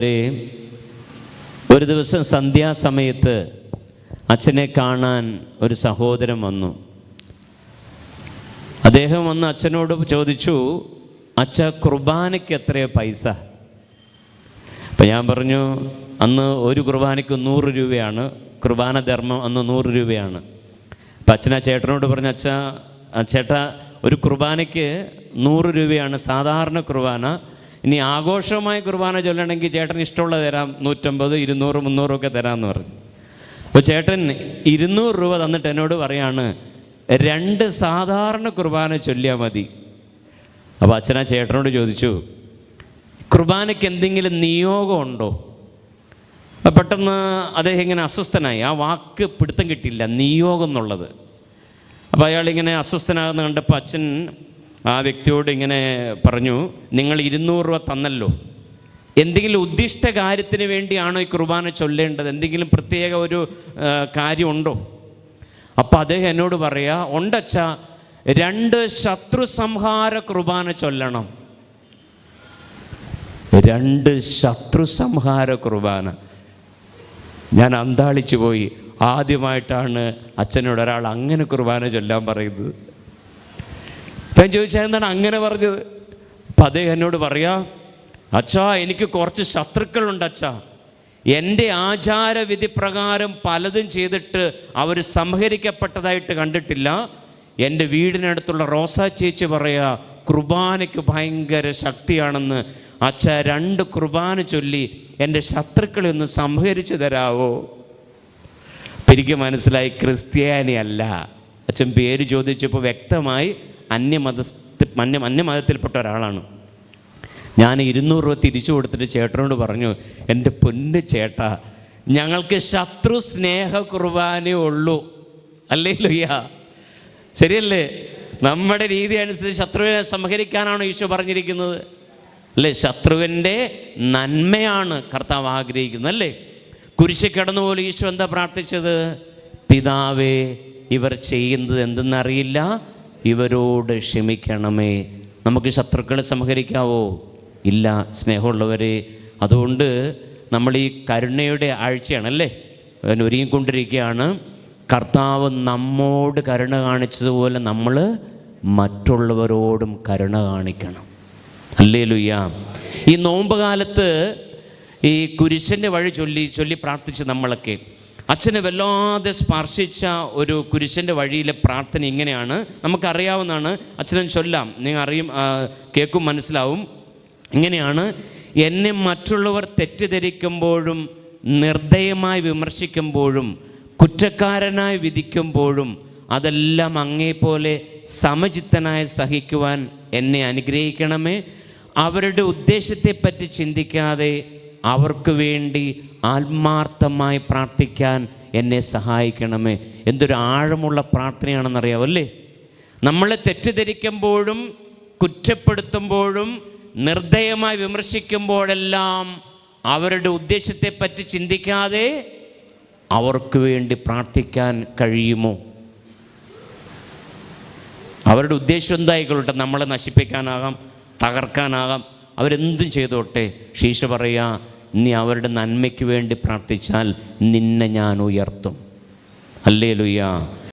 ഒരു ദിവസം സന്ധ്യാസമയത്ത് അച്ഛനെ കാണാൻ ഒരു സഹോദരൻ വന്നു. അദ്ദേഹം വന്ന് അച്ഛനോട് ചോദിച്ചു, അച്ഛ കുർബാനയ്ക്ക് എത്രയോ പൈസ? അപ്പം ഞാൻ പറഞ്ഞു, അന്ന് ഒരു കുർബാനയ്ക്ക് 100 രൂപയാണ്, കുർബാന ധർമ്മം അന്ന് 100 രൂപയാണ്. അപ്പം അച്ഛൻ ആ ചേട്ടനോട് പറഞ്ഞു, ചേട്ടാ ഒരു കുർബാനയ്ക്ക് 100 രൂപയാണ് സാധാരണ കുർബാന. ഇനി ആഘോഷമായ കുർബാന ചൊല്ലണമെങ്കിൽ ചേട്ടന് ഇഷ്ടമുള്ളത് തരാം, 150, 200, 300 ഒക്കെ തരാമെന്ന് പറഞ്ഞു. അപ്പോൾ ചേട്ടൻ 200 രൂപ തന്നിട്ട് എന്നോട് പറയാണ്, 2 സാധാരണ കുർബാന ചൊല്ലിയാൽ മതി. അപ്പോൾ അച്ഛനാ ചേട്ടനോട് ചോദിച്ചു, കുർബാനയ്ക്ക് എന്തെങ്കിലും നിയോഗമുണ്ടോ? പെട്ടെന്ന് അദ്ദേഹം ഇങ്ങനെ അസ്വസ്ഥനായി. ആ വാക്ക് പിടുത്തം കിട്ടിയില്ല, നിയോഗം എന്നുള്ളത്. അപ്പോൾ അയാളിങ്ങനെ അസ്വസ്ഥനാകുന്ന കണ്ടപ്പോൾ അച്ഛൻ ആ വ്യക്തിയോട് ഇങ്ങനെ പറഞ്ഞു, നിങ്ങൾ 200 രൂപ തന്നല്ലോ, എന്തെങ്കിലും ഉദ്ദിഷ്ട കാര്യത്തിന് വേണ്ടിയാണോ ഈ കുർബാന ചൊല്ലേണ്ടത്? എന്തെങ്കിലും പ്രത്യേക ഒരു കാര്യമുണ്ടോ? അപ്പം അദ്ദേഹം എന്നോട് പറയാ, ഉണ്ടച്ചാ, 2 ശത്രു സംഹാര കുർബാന ചൊല്ലണം. 2 ശത്രു സംഹാര കുർബാന. ഞാൻ അന്താളിച്ചു പോയി. ആദ്യമായിട്ടാണ് അച്ഛനോട് ഒരാൾ അങ്ങനെ കുർബാന ചൊല്ലാൻ പറയുന്നത്. ഞാൻ ചോദിച്ചാൽ എന്താണ് അങ്ങനെ പറഞ്ഞത്? അപ്പം അദ്ദേഹം എന്നോട് പറയാ, അച്ഛാ, എനിക്ക് കുറച്ച് ശത്രുക്കളുണ്ട് അച്ഛാ. എൻ്റെ ആചാരവിധി പ്രകാരം പലതും ചെയ്തിട്ട് അവർ സംഹരിക്കപ്പെട്ടതായിട്ട് കണ്ടിട്ടില്ല. എൻ്റെ വീടിനടുത്തുള്ള റോസാ ചേച്ചി പറയാ, കുർബാനയ്ക്ക് ഭയങ്കര ശക്തിയാണെന്ന്. അച്ഛ, 2 കുർബാന ചൊല്ലി എൻ്റെ ശത്രുക്കളെ ഒന്ന് സംഹരിച്ചു തരാവോ? എനിക്ക് മനസ്സിലായി, ക്രിസ്ത്യാനി അല്ല. അച്ഛൻ പേര് ചോദിച്ചപ്പോൾ വ്യക്തമായി അന്യമതത്തിൽപ്പെട്ട ഒരാളാണ്. ഞാൻ 200 രൂപ തിരിച്ചു കൊടുത്തിട്ട് ചേട്ടനോട് പറഞ്ഞു, എൻ്റെ പൊന്ന് ചേട്ടാ, ഞങ്ങൾക്ക് ശത്രു സ്നേഹ കുർബാനേ ഉള്ളൂ. അല്ലേ ലുയ്യ? ശരിയല്ലേ? നമ്മുടെ രീതി അനുസരിച്ച് ശത്രുവിനെ സംഹരിക്കാനാണോ ഈശോ പറഞ്ഞിരിക്കുന്നത്? അല്ലേ? ശത്രുവിൻ്റെ നന്മയാണ് കർത്താവ് ആഗ്രഹിക്കുന്നത്. അല്ലേ? കുരിശിൽ കിടന്നുപോലെ ഈശോ എന്താ പ്രാർത്ഥിച്ചത്? പിതാവേ, ഇവർ ചെയ്യുന്നത് എന്തെന്നറിയില്ല, ഇവരോട് ക്ഷമിക്കണമേ. നമുക്ക് ശത്രുക്കളെ സംഹരിക്കാവോ? ഇല്ല. സ്നേഹമുള്ളവരെ, അതുകൊണ്ട് നമ്മൾ ഈ കരുണയുടെ ആഴ്ചയാണല്ലേ ഒരുങ്ങിക്കൊണ്ടിരിക്കുകയാണ്. കർത്താവ് നമ്മോട് കരുണ കാണിച്ചതുപോലെ നമ്മൾ മറ്റുള്ളവരോടും കരുണ കാണിക്കണം. ഹല്ലേലൂയ. ഈ നോമ്പ് കാലത്ത് ഈ കുരിശൻ്റെ വഴി ചൊല്ലി പ്രാർത്ഥിച്ച് നമ്മളൊക്കെ അച്ഛനെ വല്ലാതെ സ്പർശിച്ച ഒരു കുരിശൻ്റെ വഴിയിലെ പ്രാർത്ഥന ഇങ്ങനെയാണ്. നമുക്കറിയാവുന്നതാണ്, അച്ഛനും ചൊല്ലാം, നിങ്ങൾ അറിയും, കേൾക്കും, മനസ്സിലാവും. ഇങ്ങനെയാണ്: എന്നെ മറ്റുള്ളവർ തെറ്റിദ്ധരിക്കുമ്പോഴും നിർദ്ദയമായി വിമർശിക്കുമ്പോഴും കുറ്റക്കാരനായി വിധിക്കുമ്പോഴും അതെല്ലാം അങ്ങേപ്പോലെ സമചിത്തനായി സഹിക്കുവാൻ എന്നെ അനുഗ്രഹിക്കണമേ. അവരുടെ ഉദ്ദേശത്തെപ്പറ്റി ചിന്തിക്കാതെ അവർക്ക് വേണ്ടി ആത്മാർത്ഥമായി പ്രാർത്ഥിക്കാൻ എന്നെ സഹായിക്കണമേ. എന്തൊരു ആഴമുള്ള പ്രാർത്ഥനയാണെന്നറിയാമോ അല്ലേ? നമ്മളെ തെറ്റിദ്ധരിക്കുമ്പോഴും കുറ്റപ്പെടുത്തുമ്പോഴും നിർദ്ദയമായി വിമർശിക്കുമ്പോഴെല്ലാം അവരുടെ ഉദ്ദേശത്തെപ്പറ്റി ചിന്തിക്കാതെ അവർക്ക് വേണ്ടി പ്രാർത്ഥിക്കാൻ കഴിയുമോ? അവരുടെ ഉദ്ദേശം എന്തായിക്കൊള്ളട്ടെ, നമ്മളെ നശിപ്പിക്കാനാകാം, തകർക്കാനാകാം, അവരെന്തും ചെയ്തോട്ടെ. ഈശോ പറയാ, നീ അവരുടെ നന്മയ്ക്ക് വേണ്ടി പ്രാർത്ഥിച്ചാൽ നിന്നെ ഞാൻ ഉയർത്തും. ഹല്ലേലൂയ.